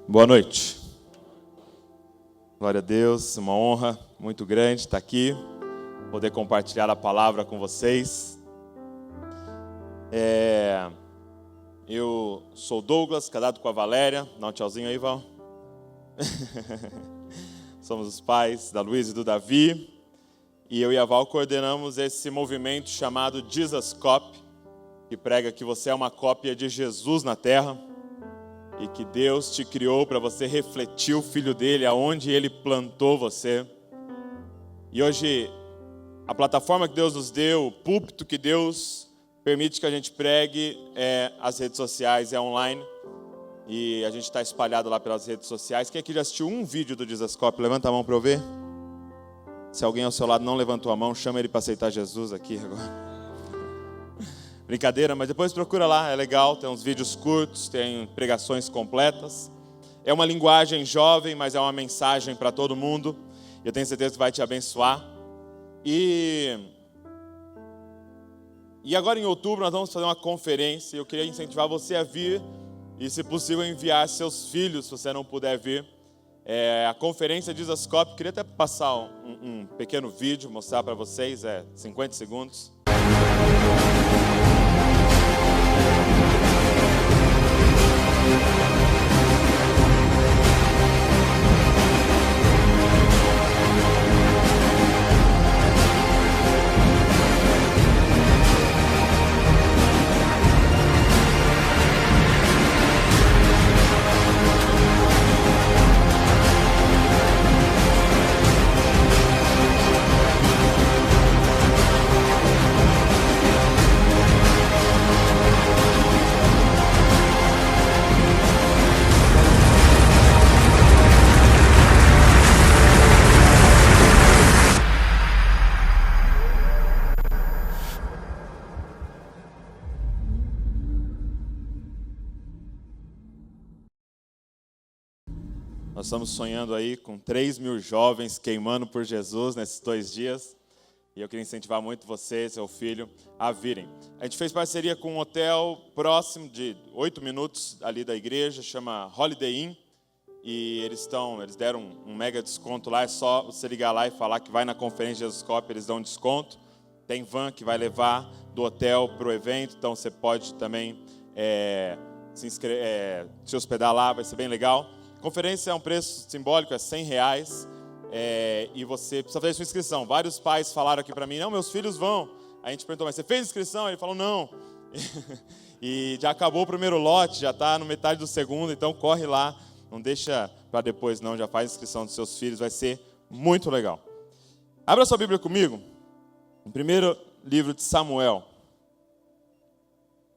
Boa noite. Glória a Deus, uma honra muito grande estar aqui, poder compartilhar a palavra com vocês. Eu sou Douglas, casado com a Valéria. Dá um tchauzinho aí, Val. Somos os pais da Luísa e do Davi. E eu e a Val coordenamos esse movimento chamado Jesus Cop, que prega que você é uma cópia de Jesus na terra. E que Deus te criou para você refletir o Filho dele, aonde ele plantou você. E hoje, a plataforma que Deus nos deu, o púlpito que Deus permite que a gente pregue é as redes sociais, é online. E a gente está espalhado lá pelas redes sociais. Quem aqui já assistiu um vídeo do Dizascope? Levanta a mão para eu ver. Se alguém ao seu lado não levantou a mão, chama ele para aceitar Jesus aqui agora. Brincadeira, mas depois procura lá, é legal, tem uns vídeos curtos, tem pregações completas. É uma linguagem jovem, mas é uma mensagem para todo mundo. Eu tenho certeza que vai te abençoar. E agora em outubro nós vamos fazer uma conferência. Eu queria incentivar você a vir e, se possível, enviar seus filhos, se você não puder vir. A conferência Dizascope, queria até passar um pequeno vídeo, mostrar para vocês, 50 segundos. Nós estamos sonhando aí com 3.000 jovens queimando por Jesus nesses 2 dias. E eu queria incentivar muito você e seu filho a virem. A gente fez parceria com um hotel próximo de 8 minutos ali da igreja, chama Holiday Inn. E eles deram um mega desconto lá, é só você ligar lá e falar que vai na conferência Jesus Cop, eles dão um desconto. Tem van que vai levar do hotel para o evento, então você pode também se hospedar lá, vai ser bem legal. Conferência é um preço simbólico, é R$100, e você precisa fazer sua inscrição. Vários pais falaram aqui para mim, não, meus filhos vão. Aí a gente perguntou, mas você fez inscrição? Ele falou, não. E já acabou o primeiro lote, já está no metade do segundo, então corre lá, não deixa para depois não, já faz inscrição dos seus filhos, vai ser muito legal. Abra sua Bíblia comigo, no primeiro livro de Samuel.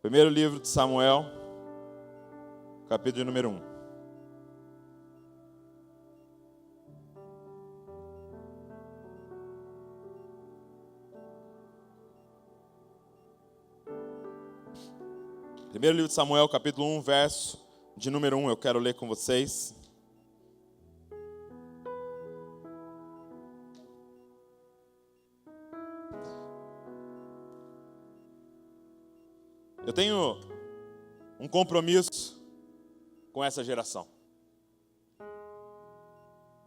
Primeiro livro de Samuel, capítulo número 1. Primeiro livro de Samuel, capítulo 1, verso de número 1, eu quero ler com vocês. Eu tenho um compromisso com essa geração.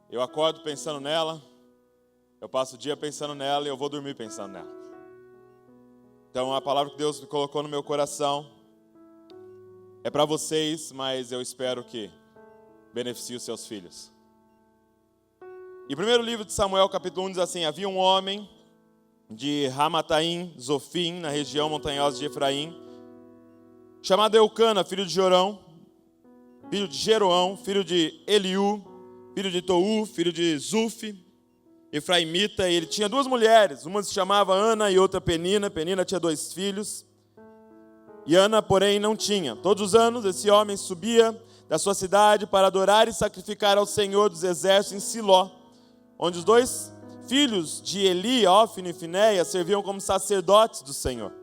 Eu acordo pensando nela, eu passo o dia pensando nela e eu vou dormir pensando nela. Então a palavra que Deus me colocou no meu coração é para vocês, mas eu espero que beneficie os seus filhos. E o primeiro livro de Samuel, capítulo 1, diz assim: havia um homem de Ramataim, Zofim, na região montanhosa de Efraim, chamado Eucana, filho de Jorão, filho de Jeroão, filho de Eliú, filho de Tou, filho de Zuf, efraimita. E ele tinha 2 mulheres, uma se chamava Ana e outra Penina. Penina tinha 2 filhos. E Ana, porém, não tinha. Todos os anos, esse homem subia da sua cidade para adorar e sacrificar ao Senhor dos Exércitos em Siló, onde os 2 filhos de Eli, Ófine e Finéia, serviam como sacerdotes do Senhor.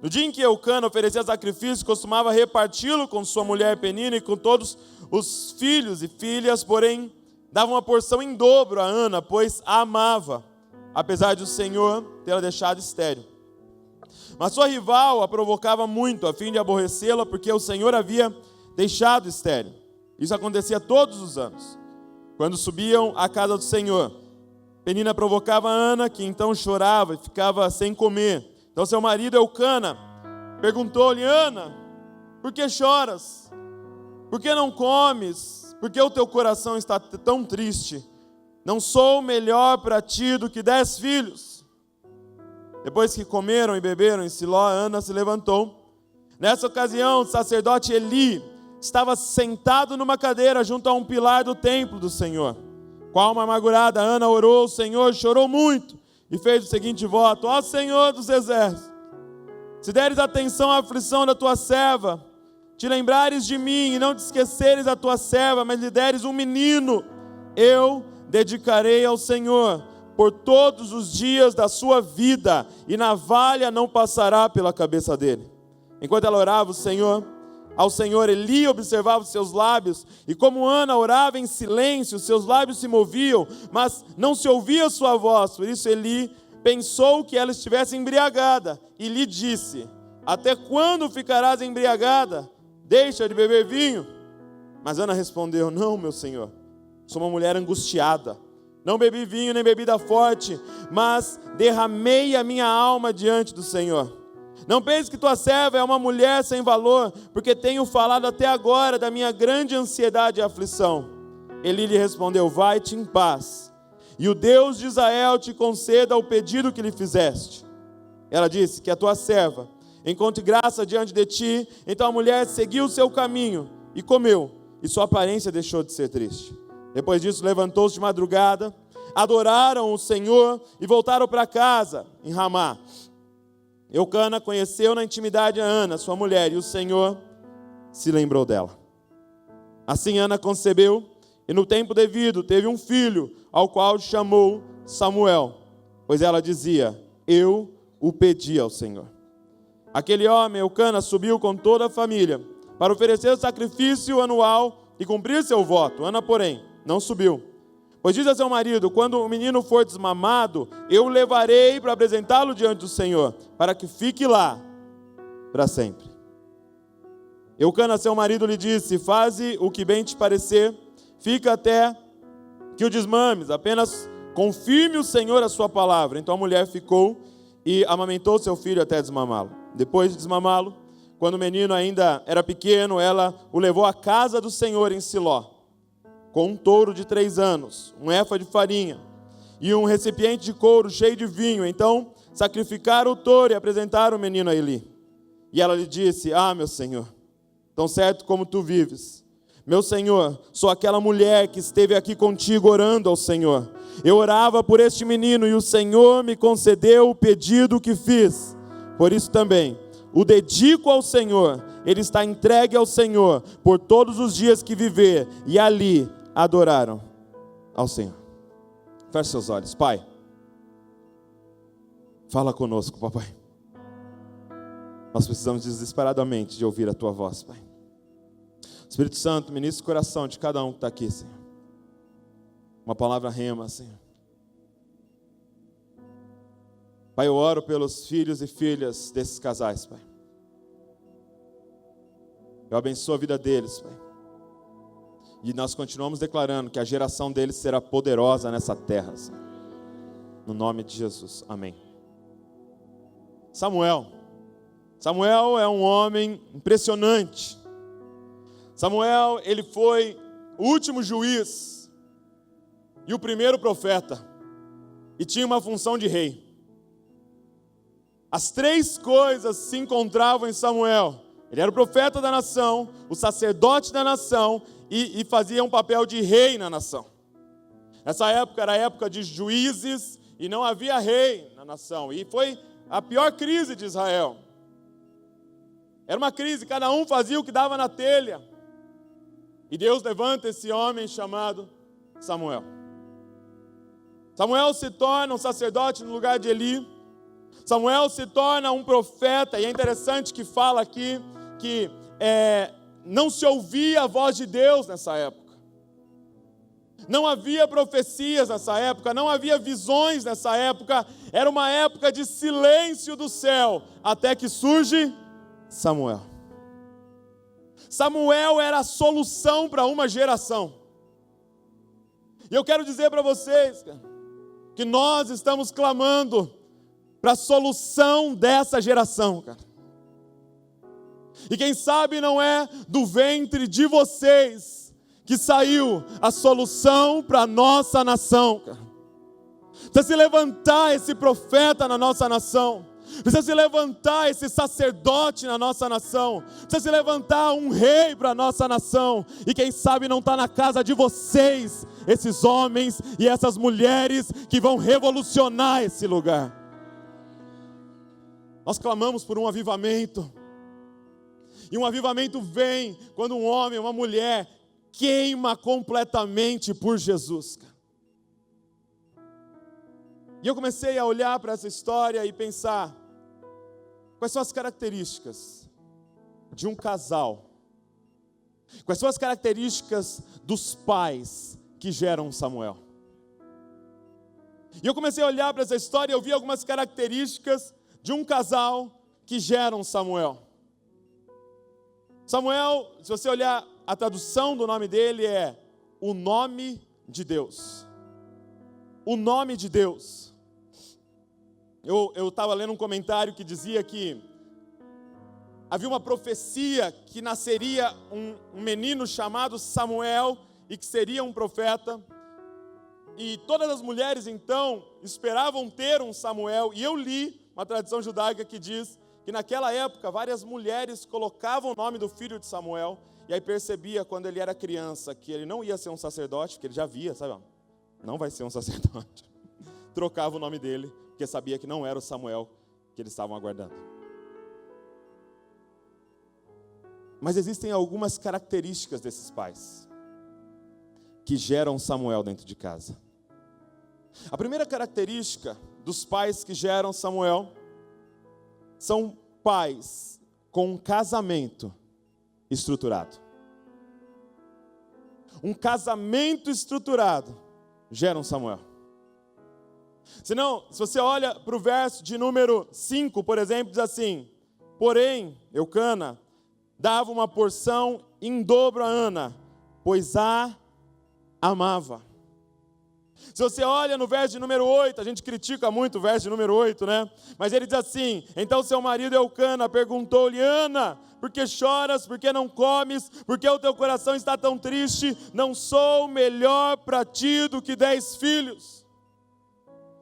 No dia em que Eucana oferecia sacrifício, costumava reparti-lo com sua mulher Penina e com todos os filhos e filhas, porém, dava uma porção em dobro a Ana, pois a amava, apesar de o Senhor tê-la deixado estéril. Mas sua rival a provocava muito, a fim de aborrecê-la, porque o Senhor havia deixado estéril. Isso acontecia todos os anos. Quando subiam à casa do Senhor, Penina provocava Ana, que então chorava e ficava sem comer. Então seu marido Eucana perguntou-lhe: Ana, por que choras? Por que não comes? Por que o teu coração está tão triste? Não sou melhor para ti do que 10 filhos? Depois que comeram e beberam em Siló, Ana se levantou. Nessa ocasião, o sacerdote Eli estava sentado numa cadeira junto a um pilar do templo do Senhor. Com a alma amargurada, Ana orou ao Senhor, chorou muito e fez o seguinte voto: ó Senhor dos exércitos, se deres atenção à aflição da tua serva, te lembrares de mim e não te esqueceres da tua serva, mas lhe deres um menino, eu dedicarei ao Senhor por todos os dias da sua vida, e navalha não passará pela cabeça dele. Enquanto ela orava ao Senhor, Eli observava os seus lábios, e como Ana orava em silêncio, seus lábios se moviam, mas não se ouvia sua voz. Por isso Eli pensou que ela estivesse embriagada, e lhe disse: até quando ficarás embriagada? Deixa de beber vinho. Mas Ana respondeu: não, meu senhor, sou uma mulher angustiada. Não bebi vinho nem bebida forte, mas derramei a minha alma diante do Senhor. Não pense que tua serva é uma mulher sem valor, porque tenho falado até agora da minha grande ansiedade e aflição. Eli lhe respondeu: vai-te em paz, e o Deus de Israel te conceda o pedido que lhe fizeste. Ela disse: que a tua serva encontre graça diante de ti. Então a mulher seguiu o seu caminho e comeu, e sua aparência deixou de ser triste. Depois disso levantou-se de madrugada, adoraram o Senhor e voltaram para casa em Ramá. Eucana conheceu na intimidade a Ana, sua mulher, e o Senhor se lembrou dela. Assim Ana concebeu, e no tempo devido teve um filho, ao qual chamou Samuel, pois ela dizia: eu o pedi ao Senhor. Aquele homem, Eucana, subiu com toda a família para oferecer o sacrifício anual e cumprir seu voto. Ana, porém, não subiu, pois diz a seu marido: quando o menino for desmamado, eu o levarei para apresentá-lo diante do Senhor, para que fique lá para sempre. Eucana, seu marido, lhe disse: faze o que bem te parecer, fica até que o desmames, apenas confirme o Senhor a sua palavra. Então a mulher ficou e amamentou seu filho até desmamá-lo. Depois de desmamá-lo, quando o menino ainda era pequeno, ela o levou à casa do Senhor em Siló, com um touro de 3 anos, um efa de farinha e um recipiente de couro cheio de vinho. Então sacrificaram o touro e apresentaram o menino a Eli. E ela lhe disse: ah, meu senhor, tão certo como tu vives, meu senhor, sou aquela mulher que esteve aqui contigo orando ao Senhor. Eu orava por este menino e o Senhor me concedeu o pedido que fiz. Por isso também o dedico ao Senhor. Ele está entregue ao Senhor por todos os dias que viver. E ali adoraram ao Senhor. Feche seus olhos. Pai, fala conosco, papai. Nós precisamos desesperadamente de ouvir a tua voz, Pai. Espírito Santo, ministra o coração de cada um que está aqui, Senhor. Uma palavra rema, Senhor. Pai, eu oro pelos filhos e filhas desses casais, Pai. Eu abençoo a vida deles, Pai. E nós continuamos declarando que a geração deles será poderosa nessa terra, Senhor. No nome de Jesus, amém. Samuel é um homem impressionante. Samuel, ele foi o último juiz e o primeiro profeta, e tinha uma função de rei. As 3 coisas se encontravam em Samuel. Ele era o profeta da nação, o sacerdote da nação e fazia um papel de rei na nação. Essa época era a época de juízes e não havia rei na nação. E foi a pior crise de Israel. Era uma crise, cada um fazia o que dava na telha. E Deus levanta esse homem chamado Samuel. Samuel se torna um sacerdote no lugar de Eli. Samuel se torna um profeta. E é interessante que fala aqui que não se ouvia a voz de Deus nessa época. Não havia profecias nessa época, não havia visões nessa época. Era uma época de silêncio do céu, até que surge Samuel. Samuel era a solução para uma geração. E eu quero dizer para vocês, que nós estamos clamando para a solução dessa geração, cara. E quem sabe não é do ventre de vocês que saiu a solução para a nossa nação, cara. Precisa se levantar esse profeta na nossa nação. Precisa se levantar esse sacerdote na nossa nação. Precisa se levantar um rei para a nossa nação. E quem sabe não está na casa de vocês, esses homens e essas mulheres que vão revolucionar esse lugar. Nós clamamos por um avivamento. E um avivamento vem quando um homem, uma mulher queima completamente por Jesus. E eu comecei a olhar para essa história e pensar, quais são as características de um casal? Quais são as características dos pais que geram Samuel? E eu comecei a olhar para essa história e eu vi algumas características de um casal que geram Samuel. Samuel, se você olhar, a tradução do nome dele é o nome de Deus. O nome de Deus. Eu estava lendo um comentário que dizia que havia uma profecia que nasceria um menino chamado Samuel e que seria um profeta. E todas as mulheres então esperavam ter um Samuel. E eu li uma tradição judaica que diz que naquela época várias mulheres colocavam o nome do filho de Samuel. E aí percebia quando ele era criança que ele não ia ser um sacerdote, porque ele já via, sabe? Não vai ser um sacerdote. Trocava o nome dele, porque sabia que não era o Samuel que eles estavam aguardando. Mas existem algumas características desses pais que geram Samuel dentro de casa. A primeira característica dos pais que geram Samuel são pais com um casamento estruturado. Um casamento estruturado gera um Samuel. Senão, se você olha para o verso de número 5, por exemplo, diz assim: porém, Eucana dava uma porção em dobro a Ana, pois a amava. Se você olha no verso de número 8, a gente critica muito o verso de número 8, né? Mas ele diz assim: então seu marido Eucana perguntou-lhe: Ana, por que choras? Por que não comes? Por que o teu coração está tão triste? Não sou melhor para ti do que 10 filhos.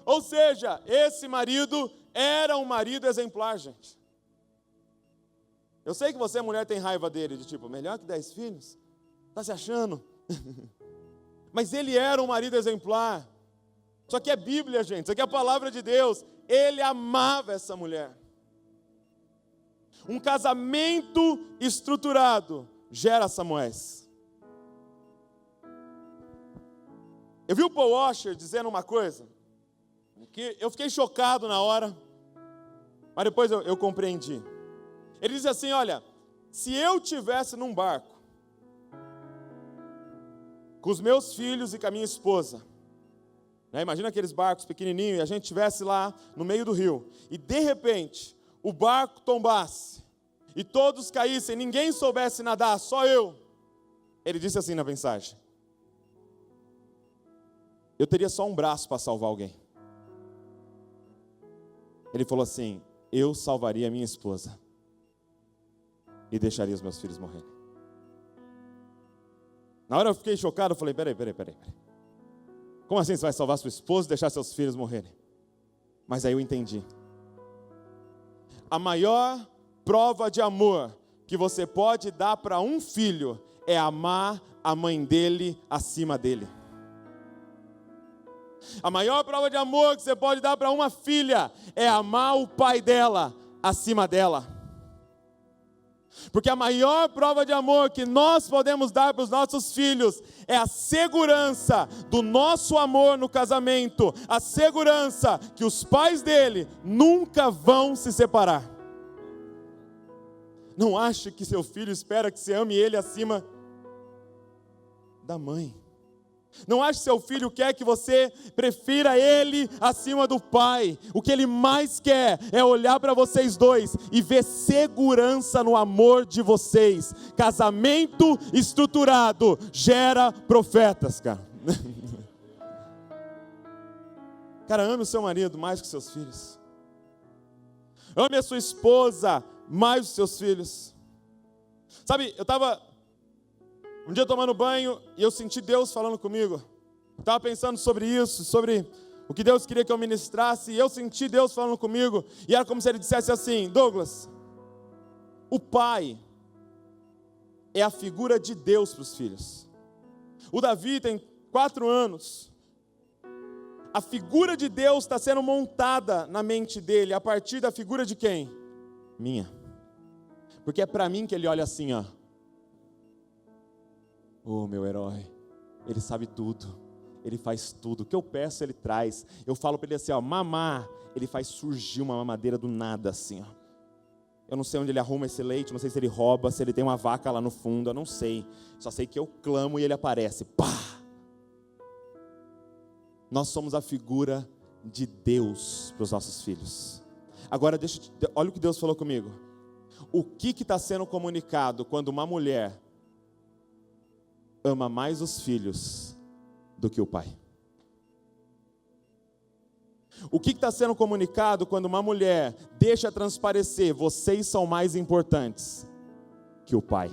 Ou seja, esse marido era um marido exemplar, gente. Eu sei que você, mulher, tem raiva dele, de tipo, melhor que 10 filhos? Está se achando? Mas ele era um marido exemplar. Isso aqui é Bíblia, gente, isso aqui é a palavra de Deus. Ele amava essa mulher. Um casamento estruturado gera Samuéis. Eu vi o Paul Washer dizendo uma coisa, que eu fiquei chocado na hora, mas depois eu compreendi. Ele diz assim: olha, se eu tivesse num barco, com os meus filhos e com a minha esposa, né, imagina aqueles barcos pequenininhos, e a gente estivesse lá no meio do rio, e de repente, o barco tombasse, e todos caíssem, ninguém soubesse nadar, só eu. Ele disse assim na mensagem: eu teria só um braço para salvar alguém. Ele falou assim: eu salvaria a minha esposa e deixaria os meus filhos morrerem. Na hora eu fiquei chocado, eu falei: peraí. Como assim você vai salvar sua esposa e deixar seus filhos morrerem? Mas aí eu entendi. A maior prova de amor que você pode dar para um filho é amar a mãe dele acima dele. A maior prova de amor que você pode dar para uma filha é amar o pai dela acima dela. Porque a maior prova de amor que nós podemos dar para os nossos filhos é a segurança do nosso amor no casamento, a segurança que os pais dele nunca vão se separar. Não ache que seu filho espera que você ame ele acima da mãe. Não ache que seu filho quer que você prefira ele acima do pai. O que ele mais quer é olhar para vocês dois e ver segurança no amor de vocês. Casamento estruturado gera profetas, cara. Cara, ame o seu marido mais que os seus filhos. Ame a sua esposa mais que os seus filhos. Sabe, eu estava um dia tomando banho e eu senti Deus falando comigo. Eu estava pensando sobre isso, sobre o que Deus queria que eu ministrasse, e eu senti Deus falando comigo, e era como se Ele dissesse assim: Douglas, o pai é a figura de Deus para os filhos. O Davi tem 4 anos. A figura de Deus está sendo montada na mente dele, a partir da figura de quem? Minha. Porque é para mim que ele olha assim, ó. Oh, meu herói, ele sabe tudo, ele faz tudo, o que eu peço ele traz. Eu falo para ele assim, ó, mamar, ele faz surgir uma mamadeira do nada assim, ó. Eu não sei onde ele arruma esse leite, não sei se ele rouba, se ele tem uma vaca lá no fundo, eu não sei. Só sei que eu clamo e ele aparece, pá! Nós somos a figura de Deus para os nossos filhos. Agora, olha o que Deus falou comigo. O que está sendo comunicado quando uma mulher ama mais os filhos do que o pai? O que está sendo comunicado quando uma mulher deixa transparecer: vocês são mais importantes que o pai?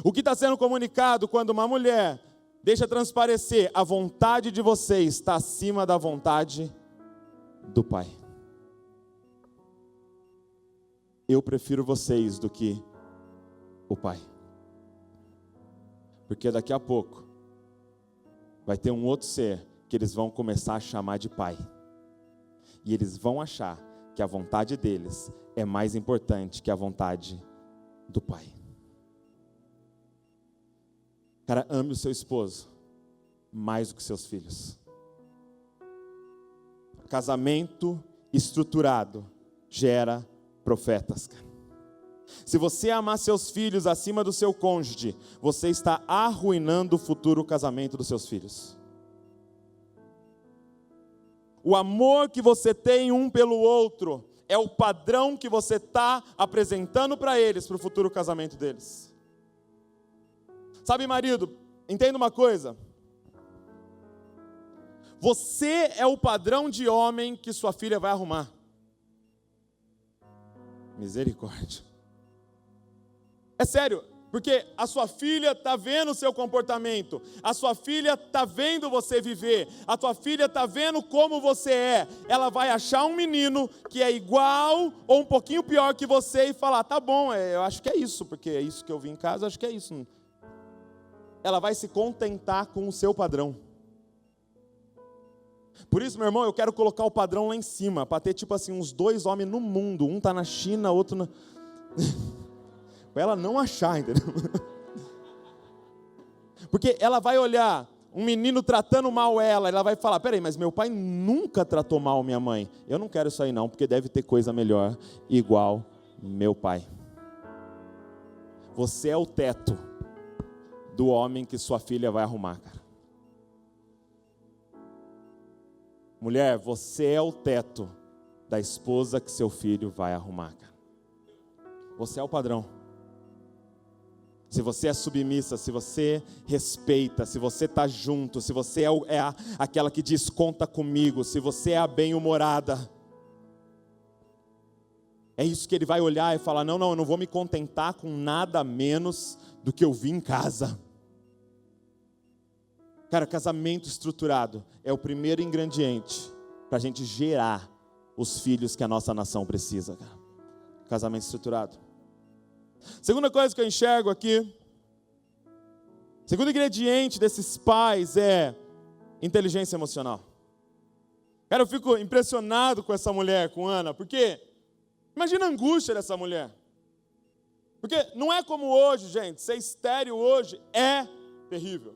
O que está sendo comunicado quando uma mulher deixa transparecer: a vontade de vocês está acima da vontade do pai? Eu prefiro vocês do que o pai. Porque daqui a pouco vai ter um outro ser que eles vão começar a chamar de pai. E eles vão achar que a vontade deles é mais importante que a vontade do pai. Cara, ame o seu esposo mais do que seus filhos. Casamento estruturado gera profetas, cara. Se você amar seus filhos acima do seu cônjuge, você está arruinando o futuro casamento dos seus filhos. O amor que você tem um pelo outro é o padrão que você está apresentando para eles, para o futuro casamento deles. Sabe, marido, entenda uma coisa. Você é o padrão de homem que sua filha vai arrumar. Misericórdia. É sério, porque a sua filha está vendo o seu comportamento, a sua filha está vendo você viver, a tua filha está vendo como você é. Ela vai achar um menino que é igual ou um pouquinho pior que você e falar: tá bom, eu acho que é isso, porque é isso que eu vi em casa, acho que é isso. Ela vai se contentar com o seu padrão. Por isso, meu irmão, eu quero colocar o padrão lá em cima, para ter tipo assim, uns 2 homens no mundo, um está na China, outro na... para ela não achar, entendeu? Porque ela vai olhar um menino tratando mal ela vai falar: peraí, mas meu pai nunca tratou mal minha mãe. Eu não quero isso aí não, porque deve ter coisa melhor igual meu pai. Você é o teto do homem que sua filha vai arrumar, cara. Mulher, você é o teto da esposa que seu filho vai arrumar, cara. Você é o padrão. Se você é submissa, se você respeita, se você está junto, se você é aquela que diz conta comigo, se você é a bem-humorada, é isso que ele vai olhar e falar: não, eu não vou me contentar com nada menos do que eu vi em casa. Cara, casamento estruturado é o primeiro ingrediente para a gente gerar os filhos que a nossa nação precisa, cara. Casamento estruturado. Segunda coisa que eu enxergo aqui, segundo ingrediente desses pais é inteligência emocional. Cara, eu fico impressionado com essa mulher, com Ana, porque imagina a angústia dessa mulher. Porque não é como hoje, gente, ser estéril hoje é terrível.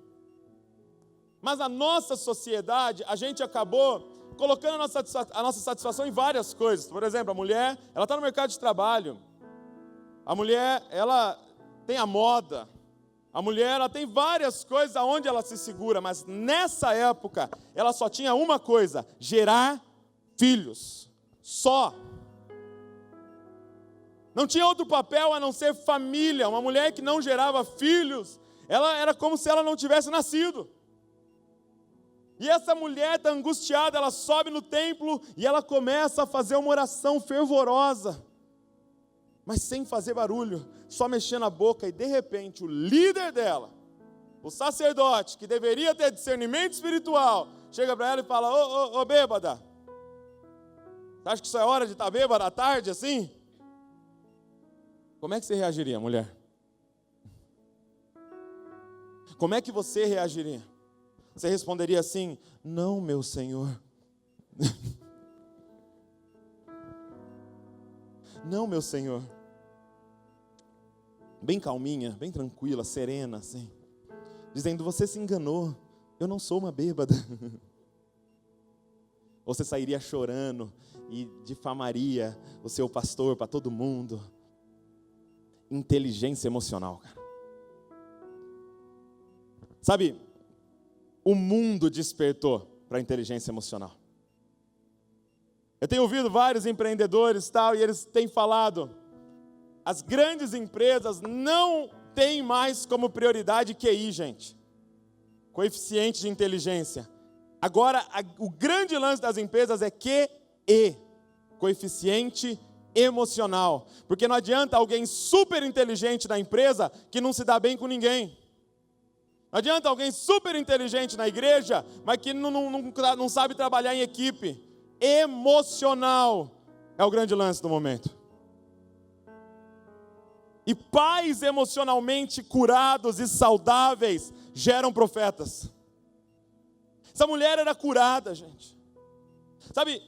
Mas na nossa sociedade, a gente acabou colocando a nossa satisfação em várias coisas. Por exemplo, a mulher, ela está no mercado de trabalho. A mulher, ela tem a moda. A mulher, ela tem várias coisas aonde ela se segura, mas nessa época, ela só tinha uma coisa: gerar filhos. Só. Não tinha outro papel a não ser família. Uma mulher que não gerava filhos, ela era como se ela não tivesse nascido. E essa mulher está angustiada, ela sobe no templo e ela começa a fazer uma oração fervorosa, mas sem fazer barulho, só mexendo a boca, e de repente o líder dela, o sacerdote, que deveria ter discernimento espiritual, chega para ela e fala: ô bêbada, você acha que isso é hora de estar bêbada à tarde assim? Como é que você reagiria, mulher? Como é que você reagiria? Você responderia assim: não, meu Senhor. Não, meu Senhor. Bem calminha, bem tranquila, serena, assim, dizendo: você se enganou, eu não sou uma bêbada. Ou você sairia chorando e difamaria o seu pastor para todo mundo. Inteligência emocional, cara. Sabe, o mundo despertou para a inteligência emocional. Eu tenho ouvido vários empreendedores e eles têm falado: as grandes empresas não têm mais como prioridade QI, gente. Coeficiente de inteligência. Agora, o grande lance das empresas é QE, coeficiente emocional. Porque não adianta alguém super inteligente na empresa que não se dá bem com ninguém. Não adianta alguém super inteligente na igreja, mas que não sabe trabalhar em equipe. Emocional é o grande lance do momento. E pais emocionalmente curados e saudáveis geram profetas. Essa mulher era curada, gente. Sabe,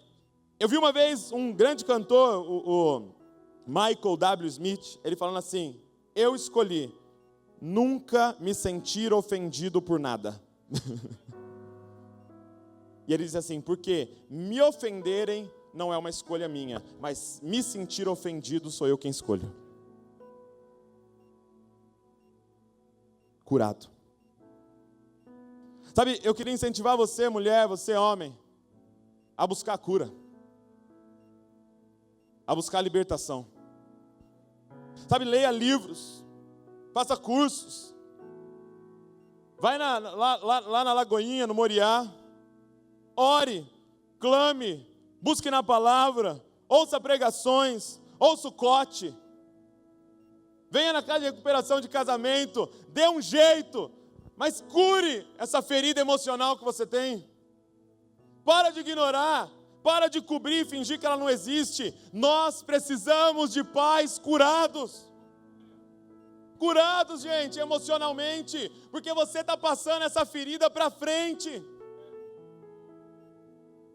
eu vi uma vez um grande cantor, o Michael W. Smith, ele falando assim: eu escolhi nunca me sentir ofendido por nada. E ele diz assim: porque me ofenderem não é uma escolha minha, mas me sentir ofendido sou eu quem escolho. Curado. Sabe, eu queria incentivar você, mulher, você, homem, a buscar a cura, a buscar a libertação. Sabe, leia livros, faça cursos, vai lá na Lagoinha, no Moriá, ore, clame, busque na palavra, ouça pregações, ouça o cote, venha na casa de recuperação de casamento, dê um jeito, mas cure essa ferida emocional que você tem. Para de ignorar, para de cobrir e fingir que ela não existe. Nós precisamos de pais curados. Curados, gente, emocionalmente, porque você está passando essa ferida para frente.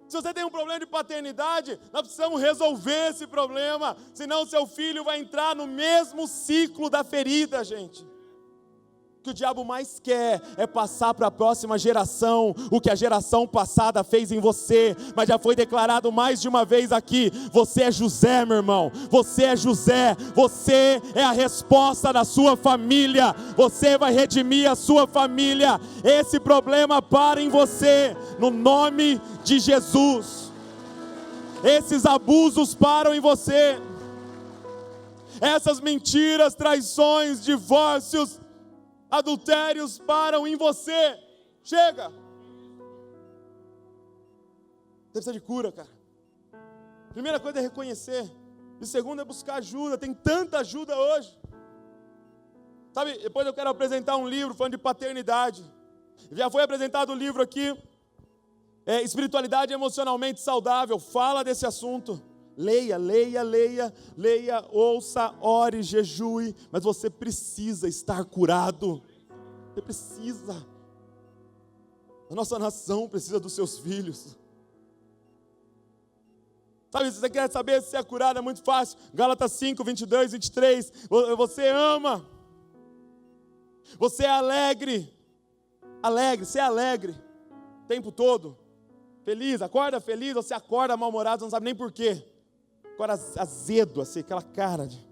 Se você tem um problema de paternidade, nós precisamos resolver esse problema, senão seu filho vai entrar no mesmo ciclo da ferida, gente. O que o diabo mais quer é passar para a próxima geração o que a geração passada fez em você. Mas já foi declarado mais de uma vez aqui: você é José, meu irmão. Você é José. Você é a resposta da sua família. Você vai redimir a sua família. Esse problema para em você, no nome de Jesus. Esses abusos param em você. Essas mentiras, traições, divórcios, adultérios param em você. Chega. Você precisa de cura, cara. Primeira coisa é reconhecer. E segunda é buscar ajuda. Tem tanta ajuda hoje. Sabe, depois eu quero apresentar um livro falando de paternidade. Já foi apresentado o livro aqui, Espiritualidade Emocionalmente Saudável. Fala desse assunto. Leia, ouça, ore, jejue, mas você precisa estar curado. Você precisa. A nossa nação precisa dos seus filhos. Sabe, se você quer saber se é curado, é muito fácil. Gálatas 5, 22, 23. Você ama. Você é alegre. Ser alegre o tempo todo. Feliz, acorda feliz, ou você acorda mal-humorado, não sabe nem por quê. Agora azedo, assim, aquela cara de...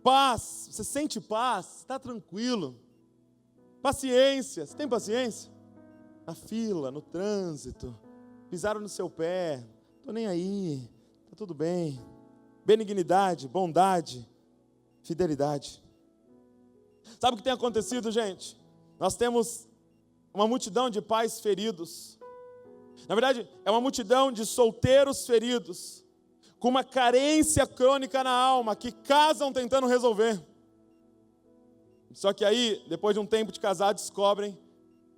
Paz, você sente paz, está tranquilo. Paciência, você tem paciência? Na fila, no trânsito, pisaram no seu pé, estou nem aí, está tudo bem. Benignidade, bondade, fidelidade. Sabe o que tem acontecido, gente? Nós temos uma multidão de pais feridos. Na verdade, é uma multidão de solteiros feridos, com uma carência crônica na alma, que casam tentando resolver. Só que aí, depois de um tempo de casar, descobrem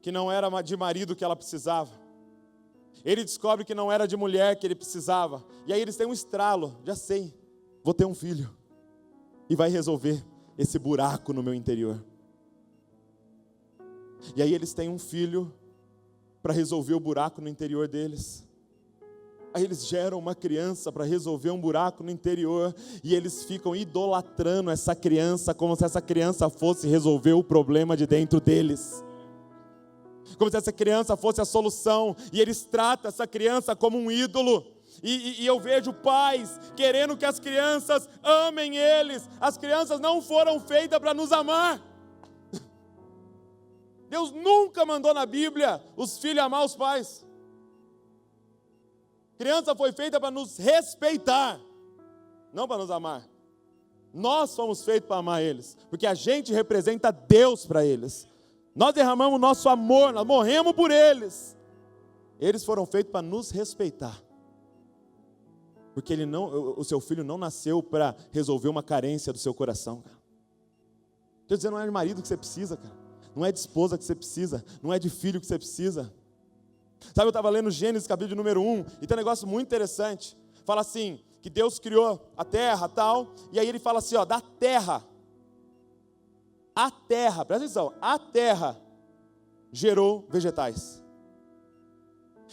que não era de marido que ela precisava. Ele descobre que não era de mulher que ele precisava. E aí eles têm um estralo, já sei, vou ter um filho. E vai resolver esse buraco no meu interior. E aí eles têm um filho para resolver o buraco no interior deles. Aí eles geram uma criança para resolver um buraco no interior, e eles ficam idolatrando essa criança, como se essa criança fosse resolver o problema de dentro deles. Como se essa criança fosse a solução, e eles tratam essa criança como um ídolo. E eu vejo pais querendo que as crianças amem eles. As crianças não foram feitas para nos amar. Deus nunca mandou na Bíblia os filhos amar os pais. Criança foi feita para nos respeitar, não para nos amar. Nós fomos feitos para amar eles, porque a gente representa Deus para eles. Nós derramamos nosso amor, nós morremos por eles. Eles foram feitos para nos respeitar. Porque o seu filho não nasceu para resolver uma carência do seu coração, cara. Estou dizendo, não é de marido que você precisa, cara. Não é de esposa que você precisa, não é de filho que você precisa. Sabe, eu estava lendo Gênesis capítulo número 1, e tem um negócio muito interessante. Fala assim, que Deus criou a terra, tal, e aí ele fala assim, ó, da terra, a terra, presta atenção, a terra gerou vegetais.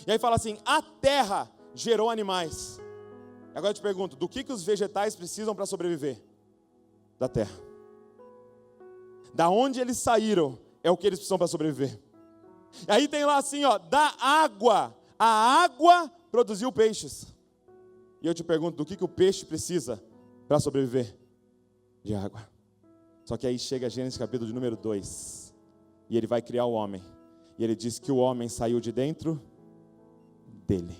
E aí fala assim, a terra gerou animais. Agora eu te pergunto, do que os vegetais precisam para sobreviver? Da terra. Da onde eles saíram, é o que eles precisam para sobreviver. E aí tem lá assim, ó, da água. A água produziu peixes. E eu te pergunto, do que o peixe precisa para sobreviver? De água. Só que aí chega Gênesis capítulo de número 2. E ele vai criar o homem. E ele diz que o homem saiu de dentro dele.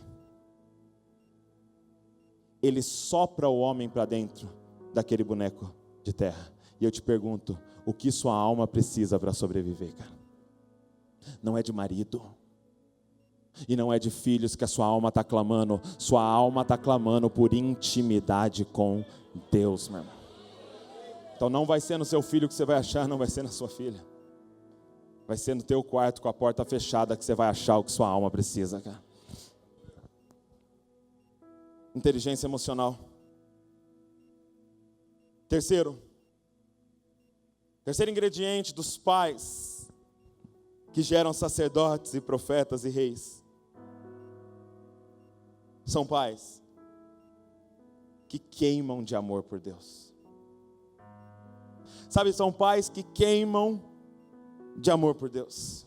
Ele sopra o homem para dentro daquele boneco de terra. E eu te pergunto, o que sua alma precisa para sobreviver, cara? Não é de marido, e não é de filhos que a sua alma está clamando. Sua alma está clamando por intimidade com Deus, meu irmão. Então não vai ser no seu filho que você vai achar, não vai ser na sua filha. Vai ser no teu quarto com a porta fechada que você vai achar o que sua alma precisa, cara. Inteligência emocional. Terceiro ingrediente dos pais que geram sacerdotes e profetas e reis. São pais que queimam de amor por Deus. Sabe, são pais que queimam de amor por Deus.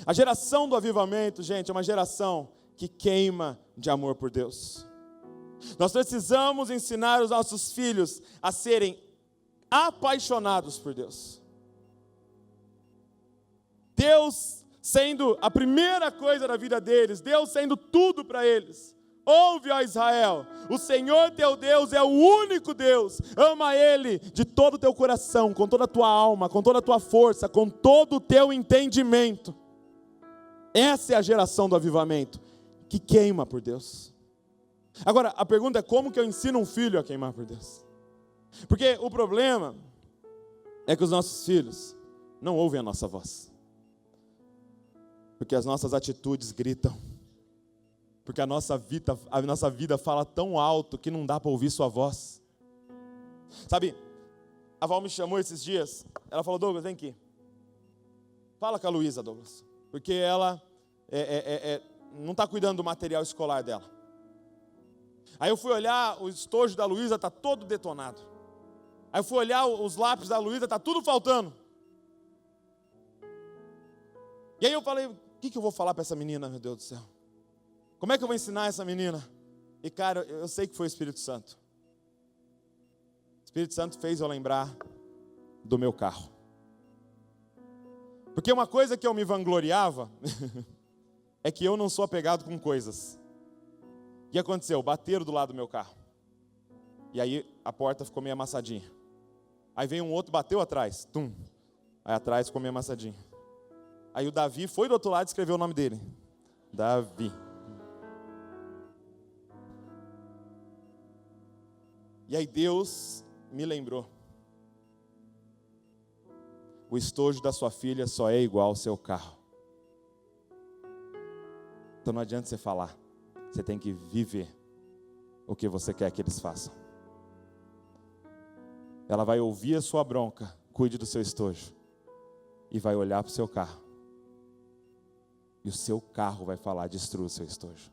A geração do avivamento, gente, é uma geração que queima de amor por Deus. Nós precisamos ensinar os nossos filhos a serem apaixonados por Deus. Deus sendo a primeira coisa da vida deles, Deus sendo tudo para eles. Ouve, ó Israel, o Senhor teu Deus é o único Deus. Ama Ele de todo o teu coração, com toda a tua alma, com toda a tua força, com todo o teu entendimento. Essa é a geração do avivamento, que queima por Deus. Agora, a pergunta é, como que eu ensino um filho a queimar por Deus? Porque o problema é que os nossos filhos não ouvem a nossa voz. Porque as nossas atitudes gritam. Porque a nossa vida fala tão alto que não dá para ouvir sua voz. Sabe, a Val me chamou esses dias. Ela falou, Douglas, vem aqui. Fala com a Luísa, Douglas. Porque ela não está cuidando do material escolar dela. Aí eu fui olhar, o estojo da Luísa está todo detonado. Aí eu fui olhar os lápis da Luísa, está tudo faltando. E aí eu falei, o que eu vou falar para essa menina, meu Deus do céu? Como é que eu vou ensinar essa menina? E cara, eu sei que foi o Espírito Santo. O Espírito Santo fez eu lembrar do meu carro. Porque uma coisa que eu me vangloriava é que eu não sou apegado com coisas. O que aconteceu? Bateram do lado do meu carro. E aí a porta ficou meio amassadinha. Aí veio um outro, bateu atrás. Tum. Aí atrás ficou meio amassadinho. Aí o Davi foi do outro lado e escreveu o nome dele. Davi. E aí Deus me lembrou. O estojo da sua filha só é igual ao seu carro. Então não adianta você falar. Você tem que viver o que você quer que eles façam. Ela vai ouvir a sua bronca, cuide do seu estojo. E vai olhar para o seu carro. E o seu carro vai falar, destrua o seu estojo.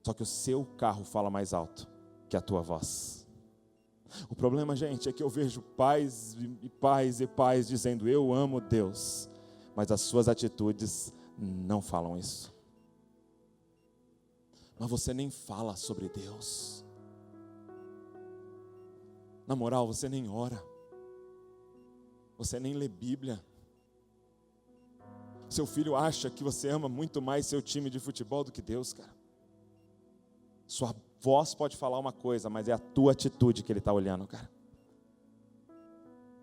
Só que o seu carro fala mais alto que a tua voz. O problema, gente, é que eu vejo pais e pais dizendo, eu amo Deus. Mas as suas atitudes não falam isso. Mas você nem fala sobre Deus. Na moral, você nem ora. Você nem lê Bíblia. Seu filho acha que você ama muito mais seu time de futebol do que Deus, cara. Sua voz pode falar uma coisa, mas é a tua atitude que ele está olhando, cara.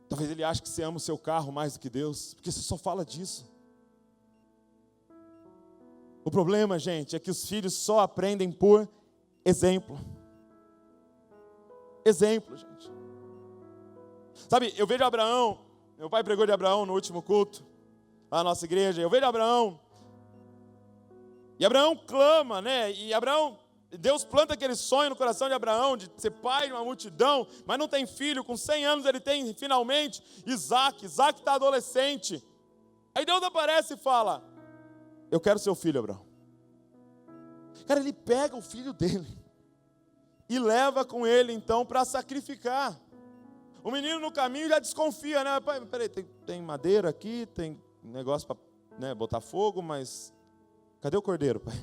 Talvez ele ache que você ama o seu carro mais do que Deus, porque você só fala disso. O problema, gente, é que os filhos só aprendem por exemplo. Exemplo, gente. Sabe, eu vejo Abraão, meu pai pregou de Abraão no último culto, lá na nossa igreja, eu vejo Abraão, e Abraão clama, né, e Deus planta aquele sonho no coração de Abraão, de ser pai de uma multidão, mas não tem filho, com 100 anos ele tem finalmente Isaac está adolescente, aí Deus aparece e fala, eu quero seu filho, Abraão. Cara, ele pega o filho dele, e leva com ele então para sacrificar. O menino no caminho já desconfia, né? Pai, peraí, tem madeira aqui, tem negócio para, né, botar fogo, mas cadê o cordeiro, pai?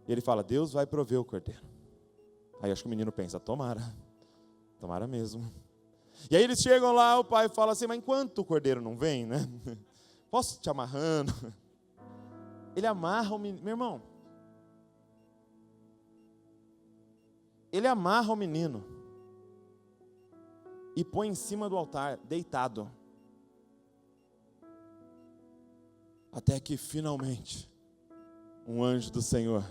E ele fala, Deus vai prover o cordeiro. Aí acho que o menino pensa, tomara mesmo. E aí eles chegam lá, o pai fala assim, mas enquanto o cordeiro não vem, né? Posso te amarrando? Ele amarra o menino, meu irmão. Ele amarra o menino e põe em cima do altar, deitado. Até que finalmente, um anjo do Senhor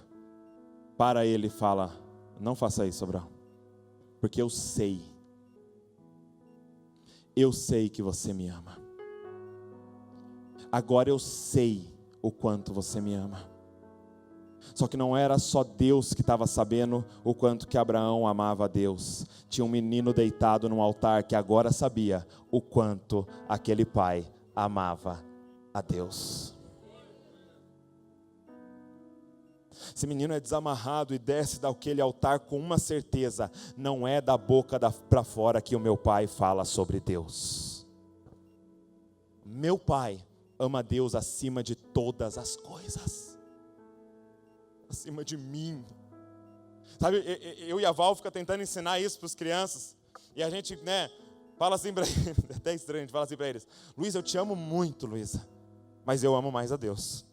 para ele e fala, não faça isso, Abraão, porque eu sei que você me ama. Agora eu sei o quanto você me ama. Só que não era só Deus que estava sabendo o quanto que Abraão amava a Deus. Tinha um menino deitado no altar que agora sabia o quanto aquele pai amava a Deus. Esse menino é desamarrado e desce daquele altar com uma certeza: não é da boca para fora que o meu pai fala sobre Deus. Meu pai ama Deus acima de todas as coisas. Acima de mim. Sabe, eu e a Val fica tentando ensinar isso para as crianças. E a gente, né, fala assim para eles, é até estranho, a gente fala assim para eles: Luísa, eu te amo muito, Luísa, mas eu amo mais a Deus.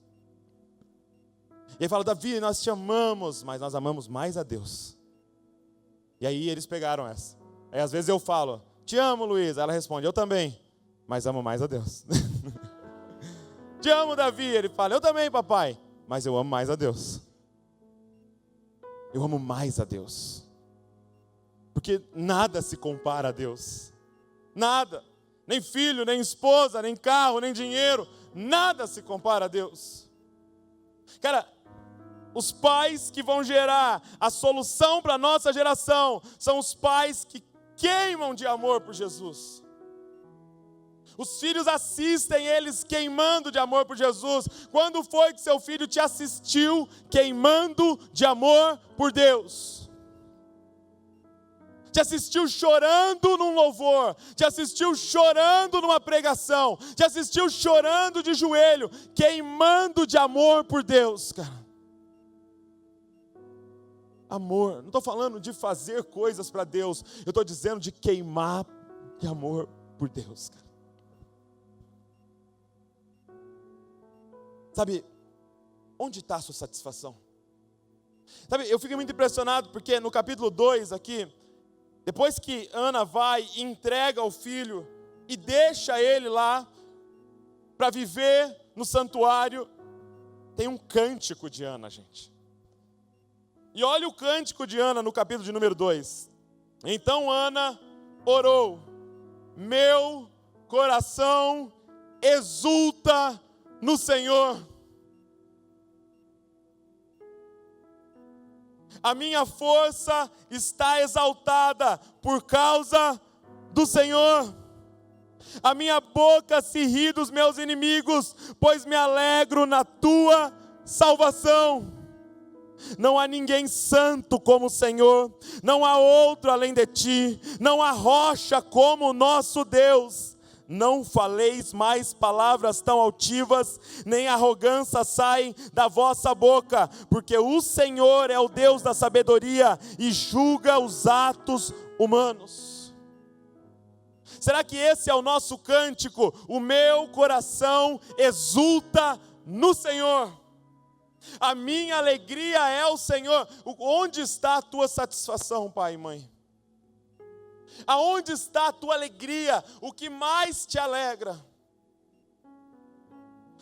E ele fala: Davi, nós te amamos, mas nós amamos mais a Deus. E aí eles pegaram essa. Aí às vezes eu falo: te amo, Luísa. Ela responde: eu também, mas amo mais a Deus. Te amo, Davi. Ele fala: eu também, papai, mas eu amo mais a Deus. Eu amo mais a Deus. Porque nada se compara a Deus. Nada. Nem filho, nem esposa, nem carro, nem dinheiro. Nada se compara a Deus. Cara, os pais que vão gerar a solução para a nossa geração são os pais que queimam de amor por Jesus. Os filhos assistem eles queimando de amor por Jesus. Quando foi que seu filho te assistiu queimando de amor por Deus? Te assistiu chorando num louvor, te assistiu chorando numa pregação, te assistiu chorando de joelho, queimando de amor por Deus, cara. amor. Não estou falando de fazer coisas para Deus. Eu estou dizendo de queimar de amor por Deus, cara. Sabe, onde está a sua satisfação? Sabe, eu fico muito impressionado porque no capítulo 2 aqui, depois que Ana vai e entrega o filho e deixa ele lá para viver no santuário, tem um cântico de Ana, gente. E olha o cântico de Ana no capítulo de número 2. Então Ana orou: meu coração exulta no Senhor. A minha força está exaltada por causa do Senhor. A minha boca se ri dos meus inimigos, pois me alegro na tua salvação. Não há ninguém santo como o Senhor, não há outro além de ti, não há rocha como o nosso Deus. Não faleis mais palavras tão altivas, nem arrogância saem da vossa boca, porque o Senhor é o Deus da sabedoria e julga os atos humanos. Será que esse é o nosso cântico? O meu coração exulta no Senhor. A minha alegria é o Senhor. Onde está a tua satisfação, pai e mãe? Aonde está a tua alegria? O que mais te alegra?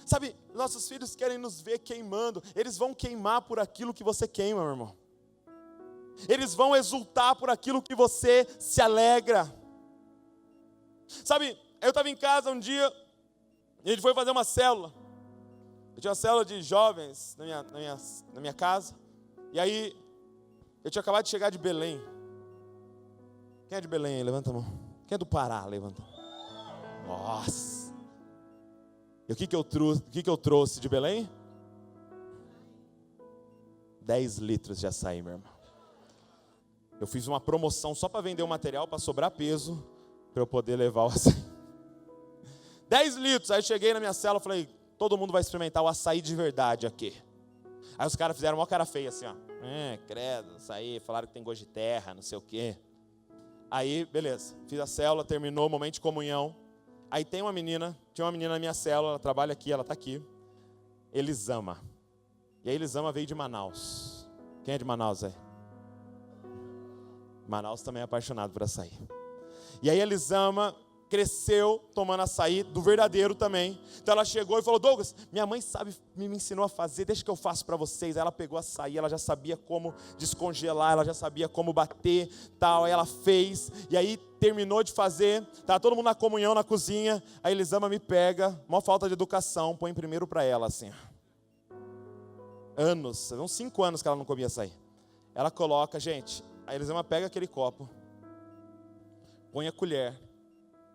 Sabe, nossos filhos querem nos ver queimando. Eles vão queimar por aquilo que você queima, meu irmão. Eles vão exultar por aquilo que você se alegra. Sabe, eu estava em casa um dia e a gente foi fazer uma célula. Eu tinha uma célula de jovens na minha casa. E aí, eu tinha acabado de chegar de Belém. Quem é de Belém aí? Levanta a mão. Quem é do Pará? Levanta a mão. Nossa. E o que eu trouxe de Belém? 10 litros de açaí, meu irmão. Eu fiz uma promoção só para vender o material, para sobrar peso, para eu poder levar o açaí. 10 litros. Aí eu cheguei na minha cela e falei: todo mundo vai experimentar o açaí de verdade aqui. Aí os caras fizeram uma cara feia assim, ó. Credo, açaí, falaram que tem gosto de terra, não sei o quê. Aí, beleza, fiz a célula, terminou o momento de comunhão. Aí tinha uma menina na minha célula, ela trabalha aqui, ela está aqui. Elisama. E a Elisama veio de Manaus. Quem é de Manaus aí? Manaus também é apaixonado por açaí. E aí a Elisama cresceu tomando açaí do verdadeiro também. Então ela chegou e falou: Douglas, minha mãe me ensinou a fazer, deixa que eu faço para vocês. Aí ela pegou açaí, ela já sabia como descongelar, ela já sabia como bater, tal. Aí ela fez, e aí terminou de fazer, tá todo mundo na comunhão na cozinha. A Elisama me pega, maior falta de educação, põe primeiro para ela assim. Anos, uns 5 anos que ela não comia açaí. Ela coloca, gente, a Elisama pega aquele copo, põe a colher,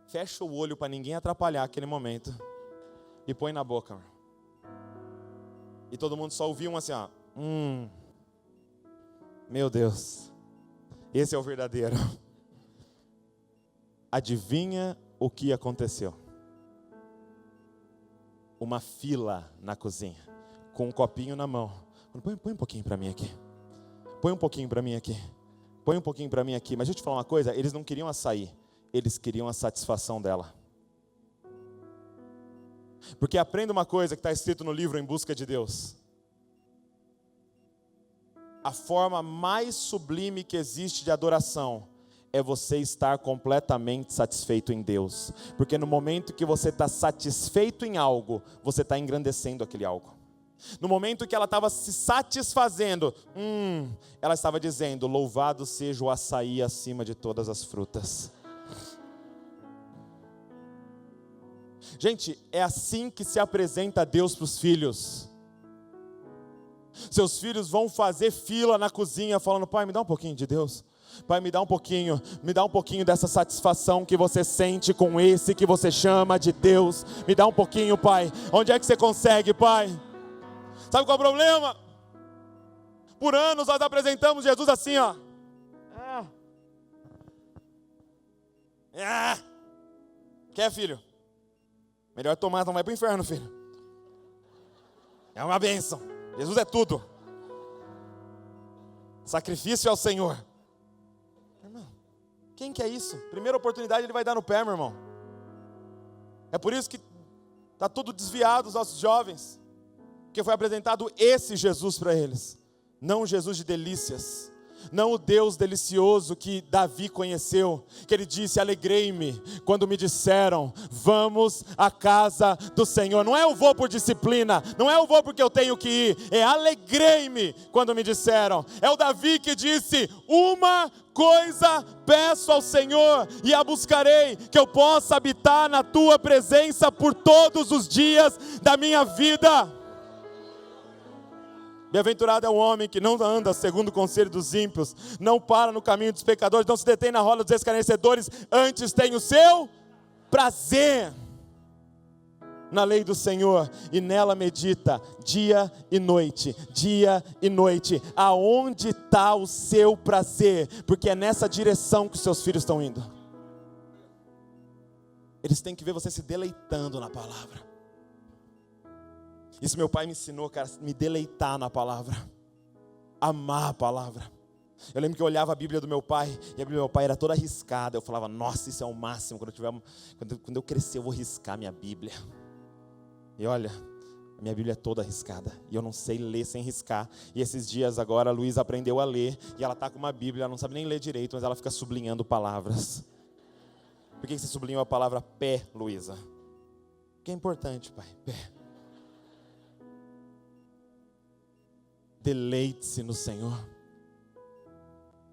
fecha o olho para ninguém atrapalhar aquele momento e põe na boca. E todo mundo só ouvia assim, ó. Meu Deus, esse é o verdadeiro. Adivinha o que aconteceu? Uma fila na cozinha, com um copinho na mão. Põe um pouquinho para mim aqui. Põe um pouquinho para mim aqui. Põe um pouquinho para mim aqui. Mas deixa eu te falar uma coisa, eles não queriam açaí. Eles queriam a satisfação dela. Porque aprenda uma coisa que está escrito no livro Em Busca de Deus. A forma mais sublime que existe de adoração é você estar completamente satisfeito em Deus. Porque no momento que você está satisfeito em algo, você está engrandecendo aquele algo. No momento que ela estava se satisfazendo, ela estava dizendo: louvado seja o açaí acima de todas as frutas. Gente, é assim que se apresenta Deus para os filhos. Seus filhos vão fazer fila na cozinha falando: pai, me dá um pouquinho de Deus. Pai, me dá um pouquinho dessa satisfação que você sente com esse que você chama de Deus. Me dá um pouquinho, pai. Onde é que você consegue, pai? Sabe qual é o problema? Por anos nós apresentamos Jesus assim, ó. Quer, filho? Melhor tomar, não vai para o inferno, filho. É uma bênção. Jesus é tudo. Sacrifício ao Senhor. Irmão, quem que é isso? Primeira oportunidade ele vai dar no pé, meu irmão. É por isso que está tudo desviado os nossos jovens. Porque foi apresentado esse Jesus para eles. Não o Jesus de delícias. Não o Deus delicioso que Davi conheceu, que ele disse: alegrei-me quando me disseram, vamos à casa do Senhor. Não é eu vou por disciplina, não é eu vou porque eu tenho que ir, é alegrei-me quando me disseram. É o Davi que disse: uma coisa peço ao Senhor e a buscarei, que eu possa habitar na tua presença por todos os dias da minha vida. Bem-aventurado é o homem que não anda segundo o conselho dos ímpios, não para no caminho dos pecadores, não se detém na roda dos escarnecedores, antes tem o seu prazer na lei do Senhor, e nela medita dia e noite, dia e noite. Aonde está o seu prazer? Porque é nessa direção que os seus filhos estão indo. Eles têm que ver você se deleitando na palavra. Isso meu pai me ensinou, cara, me deleitar na palavra, amar a palavra. Eu lembro que eu olhava a Bíblia do meu pai, e a Bíblia do meu pai era toda riscada. Eu falava, nossa, isso é o máximo, quando eu crescer eu vou riscar minha Bíblia. E olha, a minha Bíblia é toda riscada, e eu não sei ler sem riscar. E esses dias agora a Luísa aprendeu a ler, e ela está com uma Bíblia, ela não sabe nem ler direito, mas ela fica sublinhando palavras. Por que você sublinhou a palavra pé, Luísa? Porque é importante, pai, pé. Deleite-se no Senhor.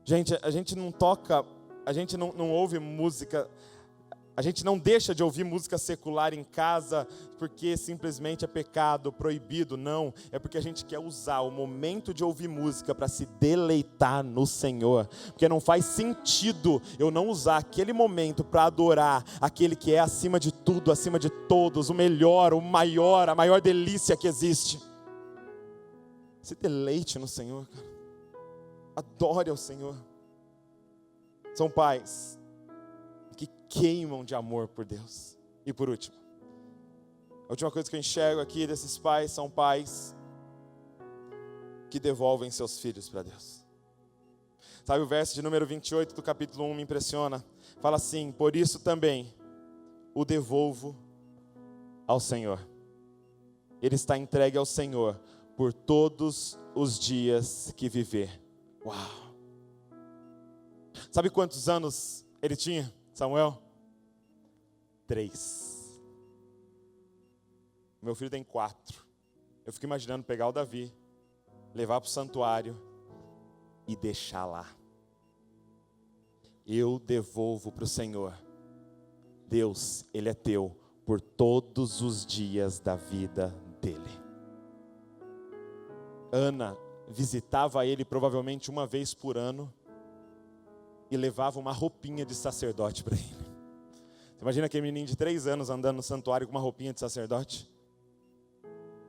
Gente, a gente não toca, a gente não ouve música, a gente não deixa de ouvir música secular em casa porque simplesmente é pecado, proibido, não. É porque a gente quer usar o momento de ouvir música para se deleitar no Senhor. Porque não faz sentido eu não usar aquele momento para adorar aquele que é acima de tudo, acima de todos, o melhor, o maior, a maior delícia que existe. Se deleite no Senhor, cara. Adore ao Senhor. São pais que queimam de amor por Deus. E por último, a última coisa que eu enxergo aqui desses pais são pais que devolvem seus filhos para Deus. Sabe o verso de número 28 do capítulo 1 me impressiona. Fala assim: por isso também o devolvo ao Senhor. Ele está entregue ao Senhor por todos os dias que viver. Uau! Sabe quantos anos ele tinha, Samuel? 3. Meu filho tem 4. Eu fico imaginando pegar o Davi, levar para o santuário e deixar lá. Eu devolvo para o Senhor. Deus, Ele é teu por todos os dias da vida dele. Ana visitava ele provavelmente uma vez por ano e levava uma roupinha de sacerdote para ele. Você imagina aquele menino de 3 anos andando no santuário com uma roupinha de sacerdote?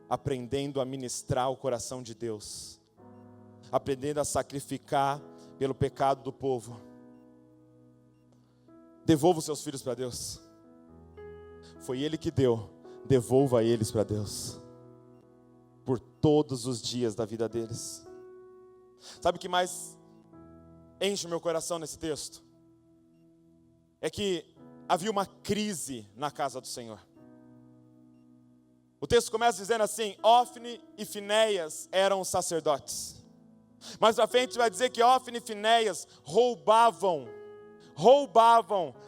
Aprendendo a ministrar o coração de Deus, aprendendo a sacrificar pelo pecado do povo. Devolva os seus filhos para Deus. Foi Ele que deu, devolva eles para Deus. Por todos os dias da vida deles. Sabe o que mais enche o meu coração nesse texto? É que havia uma crise na casa do Senhor. O texto começa dizendo assim: Ofne e Finéias eram sacerdotes. Mais pra frente vai dizer que Ofne e Finéias roubavam